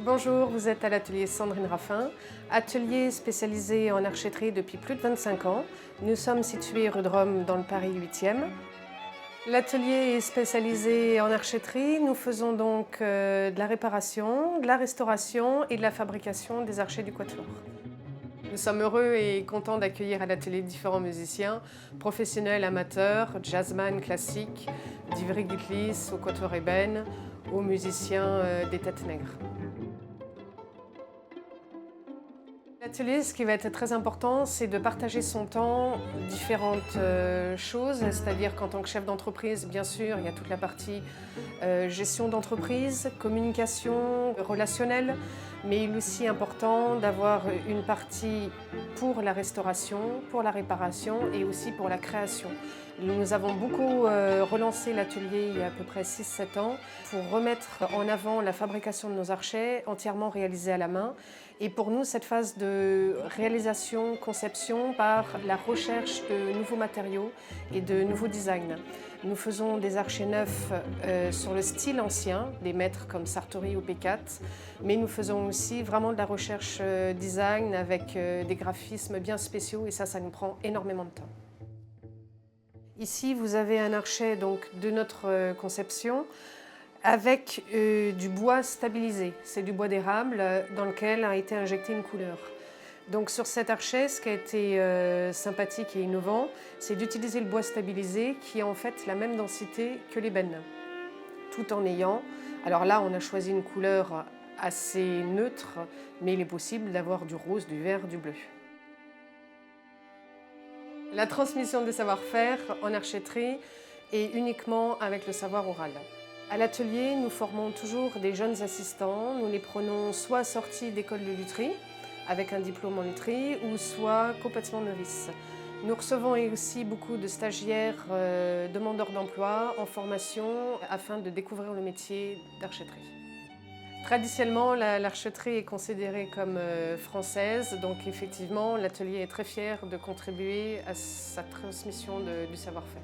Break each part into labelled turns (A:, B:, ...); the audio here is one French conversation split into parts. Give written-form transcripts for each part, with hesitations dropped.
A: Bonjour, vous êtes à l'atelier Sandrine Raffin, atelier spécialisé en archéterie depuis plus de 25 ans. Nous sommes situés rue de Rome dans le Paris 8e. L'atelier est spécialisé en archéterie. Nous faisons donc de la réparation, de la restauration et de la fabrication des archets du quatuor. Nous sommes heureux et contents d'accueillir à l'atelier différents musiciens, professionnels, amateurs, jazzman classiques, d'Ivry Gitlis au quatuor ébène, aux musiciens des Têtes Nègres. L'atelier, ce qui va être très important, c'est de partager son temps différentes choses, c'est-à-dire qu'en tant que chef d'entreprise, bien sûr, il y a toute la partie gestion d'entreprise, communication, relationnelle, mais il est aussi important d'avoir une partie pour la restauration, pour la réparation et aussi pour la création. Nous avons beaucoup relancé l'atelier il y a à peu près 6-7 ans pour remettre en avant la fabrication de nos archets entièrement réalisés à la main. Et pour nous, cette phase de réalisation, conception par la recherche de nouveaux matériaux et de nouveaux designs. Nous faisons des archets neufs sur le style ancien, des maîtres comme Sartori ou P4, mais nous faisons aussi vraiment de la recherche design avec des graphismes bien spéciaux et ça nous prend énormément de temps. Ici, vous avez un archet donc, de notre conception avec du bois stabilisé. C'est du bois d'érable dans lequel a été injectée une couleur. Donc sur cet archet, ce qui a été sympathique et innovant, c'est d'utiliser le bois stabilisé qui a en fait la même densité que l'ébène, tout en ayant... Alors là, on a choisi une couleur assez neutre, mais il est possible d'avoir du rose, du vert, du bleu. La transmission des savoir-faire en archéterie est uniquement avec le savoir oral. À l'atelier, nous formons toujours des jeunes assistants. Nous les prenons soit sortis d'école de lutherie, avec un diplôme en lutherie, ou soit complètement novices. Nous recevons aussi beaucoup de stagiaires demandeurs d'emploi en formation afin de découvrir le métier d'archéterie. Traditionnellement, l'archéterie est considérée comme française, donc effectivement, l'atelier est très fier de contribuer à sa transmission du savoir-faire.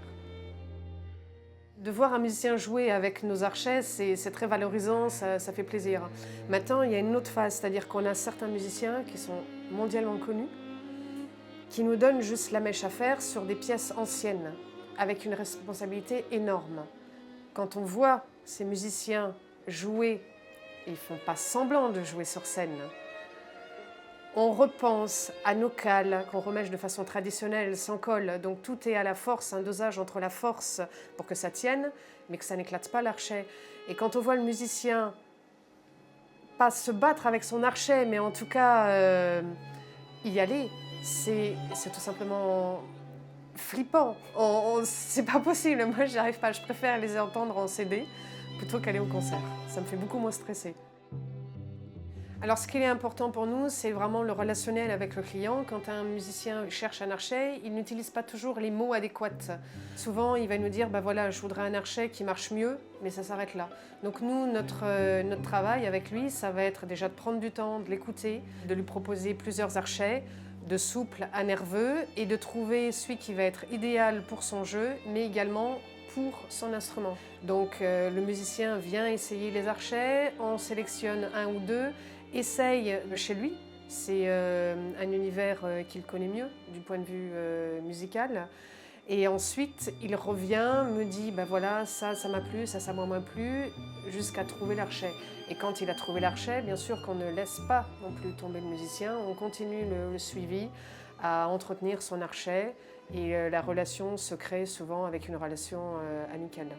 A: De voir un musicien jouer avec nos archets, c'est très valorisant, ça fait plaisir. Maintenant, il y a une autre phase, c'est-à-dire qu'on a certains musiciens qui sont mondialement connus, qui nous donnent juste la mèche à faire sur des pièces anciennes, avec une responsabilité énorme. Quand on voit ces musiciens jouer, ils ne font pas semblant de jouer sur scène. On repense à nos cales qu'on remèche de façon traditionnelle, sans colle. Donc tout est à la force, un dosage entre la force pour que ça tienne, mais que ça n'éclate pas l'archet. Et quand on voit le musicien, pas se battre avec son archet, mais en tout cas y aller, c'est tout simplement flippant. C'est pas possible, moi j'y arrive pas. Je préfère les entendre en CD plutôt qu'aller au concert. Ça me fait beaucoup moins stresser. Alors ce qui est important pour nous, c'est vraiment le relationnel avec le client. Quand un musicien cherche un archet, il n'utilise pas toujours les mots adéquats. Souvent, il va nous dire, voilà, je voudrais un archet qui marche mieux, mais ça s'arrête là. Donc nous, notre travail avec lui, ça va être déjà de prendre du temps, de l'écouter, de lui proposer plusieurs archets, de souple à nerveux, et de trouver celui qui va être idéal pour son jeu, mais également pour son instrument. Donc le musicien vient essayer les archets, on sélectionne un ou deux, essaye chez lui. C'est un univers qu'il connaît mieux du point de vue musical. Et ensuite, il revient, me dit, voilà, ça m'a plu, ça m'a moins plu, jusqu'à trouver l'archet. Et quand il a trouvé l'archet, bien sûr qu'on ne laisse pas non plus tomber le musicien, on continue le suivi à entretenir son archet et la relation se crée souvent avec une relation amicale.